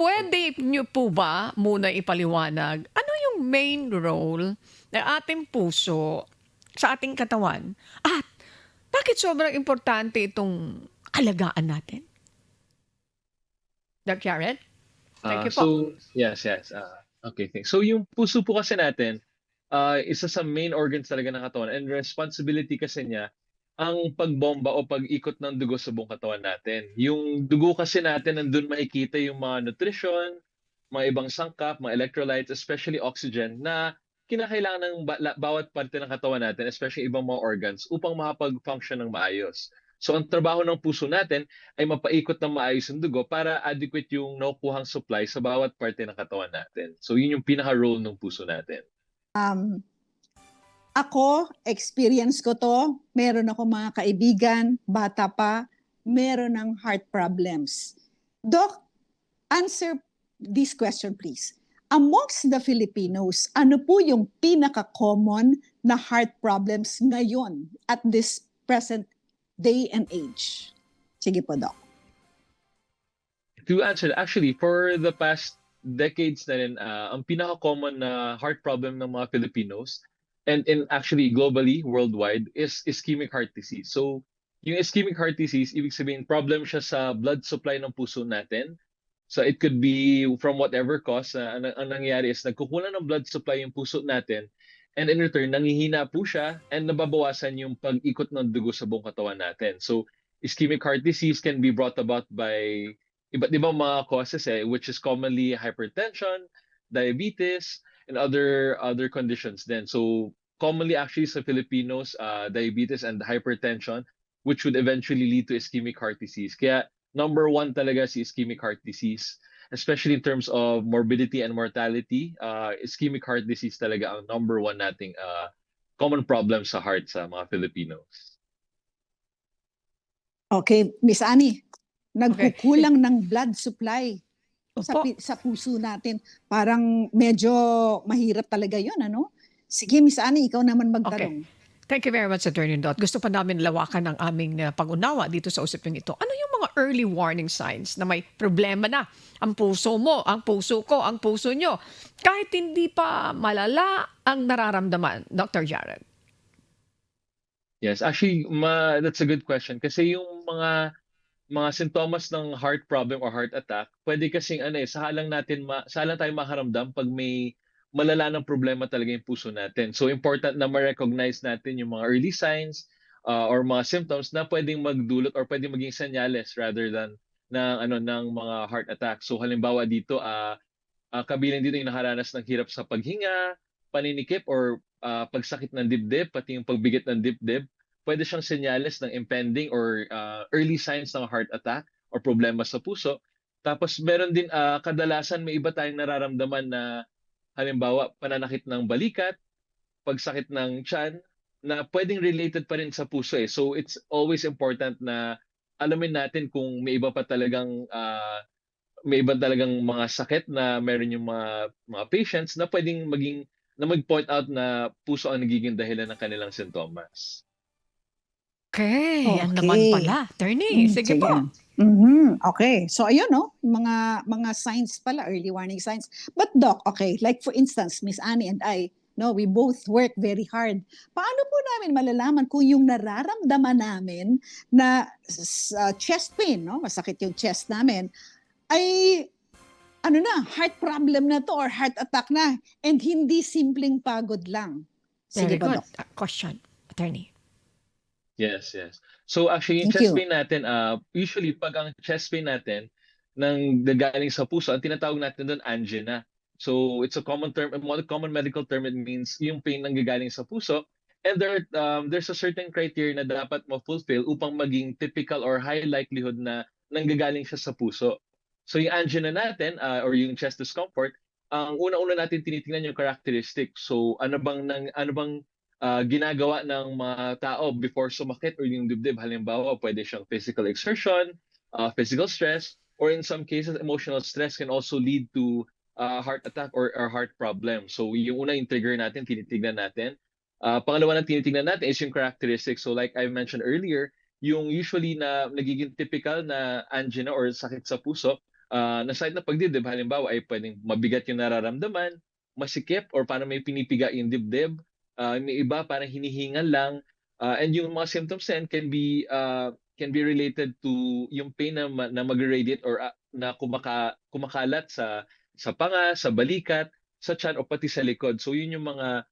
pwede niyo po ba muna ipaliwanag, ano yung main role ng ating puso sa ating katawan? At bakit sobrang importante itong alagaan natin? Doc Jared? Thank you po. So yes, yes. Okay, thanks. So yung puso po kasi natin, isa sa main organs talaga ng katawan, and responsibility kasi niya ang pagbomba o pag-ikot ng dugo sa buong katawan natin. Yung dugo kasi natin, nandun makikita yung mga nutrition, mga ibang sangkap, mga electrolytes, especially oxygen, na kinakailangan ng bawat parte ng katawan natin, especially ibang mga organs, upang makapag-function ng maayos. So ang trabaho ng puso natin ay mapaikot ng maayos yung dugo para adequate yung nakukuhang supply sa bawat parte ng katawan natin. So yun yung pinaka-role ng puso natin. Ako, experience ko to, meron ako mga kaibigan, bata pa, meron ng heart problems. Doc, answer this question please. Amongst the Filipinos, ano po yung pinaka-common na heart problems ngayon at this present day and age? Sige po, Doc. To answer, actually, for the past decades na rin, ang pinaka-common na heart problem ng mga Filipinos, and actually globally, worldwide, is ischemic heart disease. So, yung ischemic heart disease, ibig sabihin, problem siya sa blood supply ng puso natin. So, it could be from whatever cause. Ang nangyayari is nagkukulang ng blood supply yung puso natin, and in return, nangihina po siya, and nababawasan yung pag-ikot ng dugo sa buong katawan natin. So, ischemic heart disease can be brought about by iba't ibang mga causes, which is commonly hypertension, diabetes, and other conditions then. So commonly actually sa Filipinos, diabetes and hypertension, which would eventually lead to ischemic heart disease. Kaya number one talaga si ischemic heart disease, especially in terms of morbidity and mortality. Ischemic heart disease talaga ang number one nating common problem sa heart sa mga Filipinos. Okay, Miss Annie, nagkukulang ng blood supply Opo. sa puso natin. Parang medyo mahirap talaga yun, ano? Sige, Miss Annie, ikaw naman magtanong. Thank you very much, Attorney Dot. Gusto pa namin lawakan ang aming pag-unawa dito sa usapin ito. Ano yung mga early warning signs na may problema na ang puso mo, ang puso ko, ang puso nyo, kahit hindi pa malala ang nararamdaman, Dr. Jared? Yes, actually, that's a good question. Kasi yung mga sintomas ng heart problem or heart attack, pwede kasing saka lang tayo makaramdam pag may malala ng problema talaga yung puso natin. So important na ma-recognize natin yung mga early signs or mga symptoms na pwedeng magdulot or pwedeng maging senyales rather than ng mga heart attack. So halimbawa dito, kabilang dito yung nakaranas ng hirap sa paghinga, paninikip or pagsakit ng dibdib, pati yung pagbigat ng dibdib. Pwede siyang senyales ng impending or early signs ng heart attack or problema sa puso. Tapos meron din kadalasan may iba tayong nararamdaman na halimbawa pananakit ng balikat, pagsakit ng tiyan na pwedeng related pa rin sa puso eh. So it's always important na alamin natin kung may iba talagang mga sakit na meron yung mga patients na pwedeng mag-point out na puso ang nagiging dahilan ng kanilang sintomas. Okay, yan naman pala. Attorney, sige po. Okay. So ayun mga signs pala, early warning signs. But Doc, okay, like for instance, Miss Annie and I, we both work very hard. Paano po namin malalaman kung yung nararamdaman namin na chest pain, masakit yung chest namin, ay heart problem na to or heart attack na and hindi simpleng pagod lang? Very Sige po, good. Doc. Question, Attorney. Yes, yes. So actually, yung Thank chest you. pain natin, usually pag ang chest pain natin nang gagaling sa puso, ang tinatawag natin doon angina. So it's a common term, a common medical term. It means yung pain nang gagaling sa puso. And there's a certain criteria na dapat ma-fulfill upang maging typical or high likelihood na nanggagaling siya sa puso. So yung angina natin or yung chest discomfort, ang una-una natin tinitingnan yung characteristic. So ano bang ginagawa ng mga tao before sumakit or yung dibdib. Halimbawa, pwede siyang physical exertion, physical stress, or in some cases, emotional stress can also lead to heart attack or heart problem. So yung una, yung trigger natin, tinitignan natin. Pangalawa na tinitignan natin is yung characteristics. So like I mentioned earlier, yung usually na nagiging typical na angina or sakit sa puso, na site na pagdibdib, halimbawa ay pwedeng mabigat yung nararamdaman, masikip, or parang may pinipiga yung dibdib. May iba parang hinihingal lang. And yung mga symptoms then can be related to yung pain na mag-radiate or na kumakalat sa panga, sa balikat, sa tiyan o pati sa likod. So yun yung mga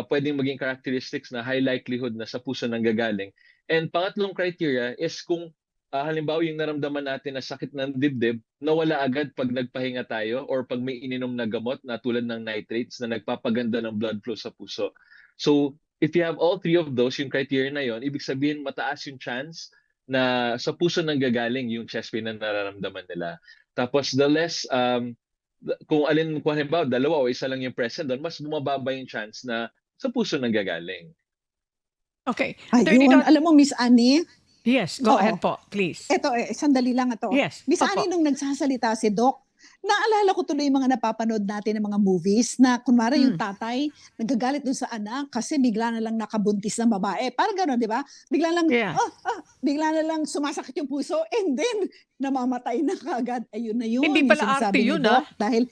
pwedeng maging characteristics na high likelihood na sa puso nanggagaling. And pangatlong criteria is kung halimbawa yung naramdaman natin na sakit ng dibdib, nawala agad pag nagpahinga tayo or pag may ininom na gamot na tulad ng nitrates na nagpapaganda ng blood flow sa puso. So if you have all three of those, yung criteria na yon, ibig sabihin mataas yung chance na sa puso nanggagaling yung chest pain na nararamdaman nila. Tapos the less kung halimbawa dalawa o isa lang yung present doon, mas bumababa yung chance na sa puso nanggagaling. Okay. Attorney Ayun, Dot, alam mo, Miss Annie, yes, go Oo. ahead po, please. eto sandali lang ito. Yes, Miss opo. Annie, nung nagsasalita si Doc, naalala ko tuloy yung mga napapanood natin ng mga movies na kunwari yung tatay nagagalit dun sa anak kasi bigla na lang nakabuntis ng babae. Parang gano'n, di ba? Bigla lang, Yeah. bigla na lang sumasakit yung puso and then namamatay na kaagad. Ayun na yun. Hindi yung pala sinasabi arte ni yun, Doc. Dahil,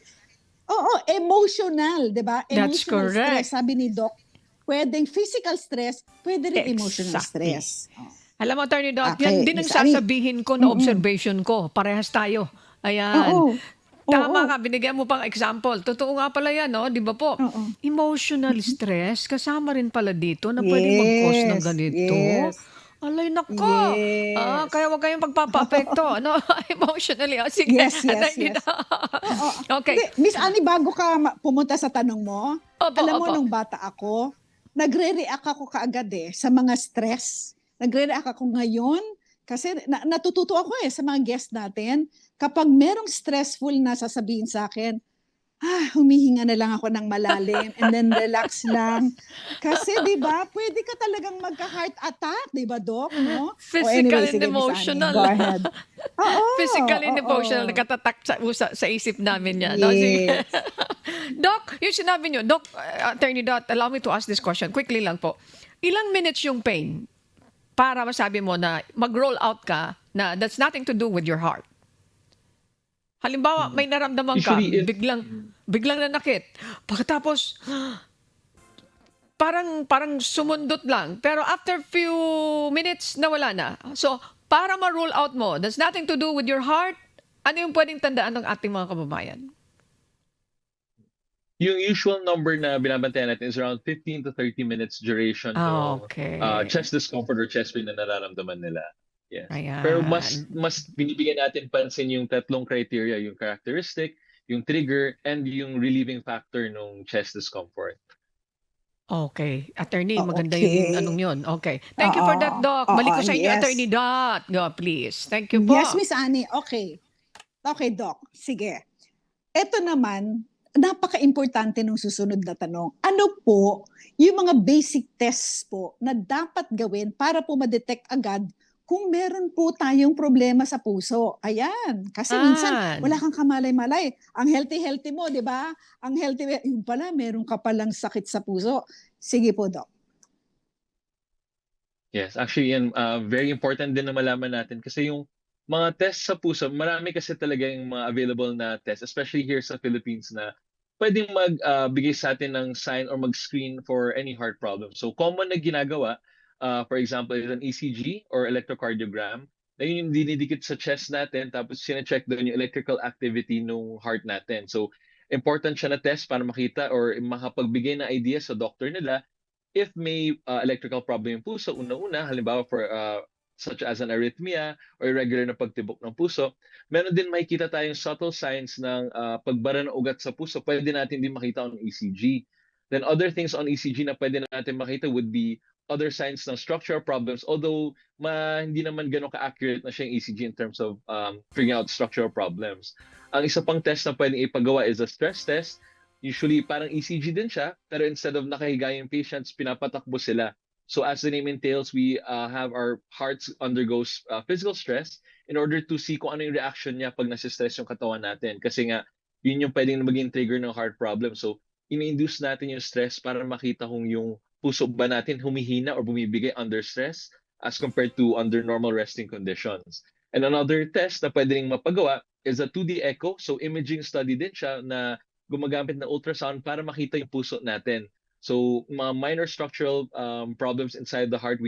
emotional, di ba? That's Emotional correct. stress. Sabi ni Doc, pwedeng physical stress, pwede rin emotional Exactly. stress. Alam mo, Attorney Dot, Okay, yan din ang Miss Annie. sasabihin ko na observation ko. Parehas tayo. Ayan. Oo. Tama Oo. ka, binigyan mo pang example. Totoo nga pala yan, no? Di ba po? Oo. Emotional stress, kasama rin pala dito na pwedeng mag-cause ng ganito. Yes. Alay, nako. Yes. Kaya wag kayong pagpapapekto. Ano? Emotionally. Sige. Yes, yes, Attorney yes. Dot. Oo. Okay. Hindi, Miss Annie, bago ka pumunta sa tanong mo, Opo, alam mo, opo. nung bata ako, nagre-react ako kaagad sa mga stress. Nagre-react ako ngayon kasi natututo ako sa mga guest natin. Kapag merong stressful na sasabihin sa akin, humihinga na lang ako ng malalim and then relax lang. Kasi 'di ba, pwede ka talagang magka-heart attack, 'di ba, Doc, no? Physical and Sige, Miss Annie, emotional. go ahead. Oo. Physical and oo. emotional, nakatatak sa isip namin yan. No? Sige. Yes. Doc, yung sinabi nyo, Doc, Attorney Dot, allow me to ask this question. Quickly lang po. Ilang minutes yung pain para masabi mo na mag-roll out ka na that's nothing to do with your heart? Halimbawa, may naramdaman ka, Usually, biglang nanakit. Pagkatapos, parang sumundot lang. Pero after few minutes, nawala na. So, para ma-roll out mo, that's nothing to do with your heart, ano yung pwedeng tandaan ng ating mga kababayan? Yung usual number na binabantayan natin is around 15 to 30 minutes duration ng Okay. chest discomfort or chest pain na nararamdaman nila. Yes. Ayan. Pero mas binibigyan natin pansin yung tatlong criteria, yung characteristic, yung trigger, and yung relieving factor ng chest discomfort. Okay. Attorney, Oh, maganda okay. yung anong yun. Okay. Thank you for that, Doc. Balik ko sa inyo, yes. Attorney Dot. Go, please. Thank you po. Yes, Miss Annie. Okay. Okay, Doc. Sige. Ito naman, napaka-importante ng susunod na tanong. Ano po yung mga basic tests po na dapat gawin para po ma-detect agad kung meron po tayong problema sa puso? Ayan. Kasi minsan, wala kang kamalay-malay. Ang healthy-healthy mo, di ba? Ang healthy, yung pala, meron ka palang sakit sa puso. Sige po, Doc. Yes, actually yan very important din na malaman natin kasi yung mga tests sa puso, marami kasi talaga yung mga available na tests, especially here sa Philippines na pwedeng magbigay sa atin ng sign or mag-screen for any heart problem. So common na ginagawa, for example, is an ECG or electrocardiogram. Na yun yung dinidikit sa chest natin tapos sine-check doon yung electrical activity ng heart natin. So important siya na test para makita or makapagbigay ng idea sa doctor nila if may electrical problem yung puso, una-una, halimbawa for such as an arrhythmia or irregular na pagtibok ng puso, meron din makikita tayong subtle signs ng pagbara ng ugat sa puso. Pwede natin din makita on ECG. Then other things on ECG na pwede natin makita would be other signs ng structural problems, although hindi naman gano'n ka-accurate na siya yung ECG in terms of figuring out structural problems. Ang isa pang test na pwedeng ipagawa is a stress test. Usually, parang ECG din siya, pero instead of nakahiga yung patients, pinapatakbo sila. So as the name entails, we have our hearts undergoes physical stress in order to see kung ano yung reaction niya pag nasistress yung katawan natin. Kasi nga, yun yung pwedeng maging trigger ng heart problem. So, ini-induce natin yung stress para makita kung yung puso ba natin humihina or bumibigay under stress as compared to under normal resting conditions. And another test na pwedeng mapagawa is a 2D echo. So imaging study din siya na gumagamit ng ultrasound para makita yung puso natin. So mga minor structural problems inside the heart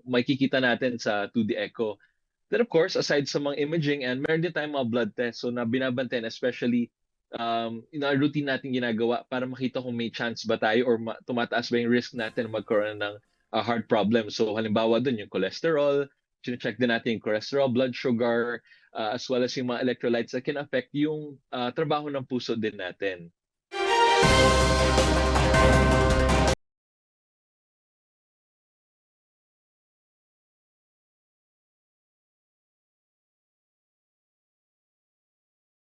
makikita natin sa 2D echo. Then of course, aside sa mga imaging, and meron din tayong mga blood tests so na binabantayan, especially na routine natin ginagawa para makita kung may chance ba tayo or tumataas ba yung risk natin na magkaroon ng heart problem. So halimbawa dun yung cholesterol, check din natin yung cholesterol, blood sugar, as well as yung mga electrolytes that can affect yung trabaho ng puso din natin.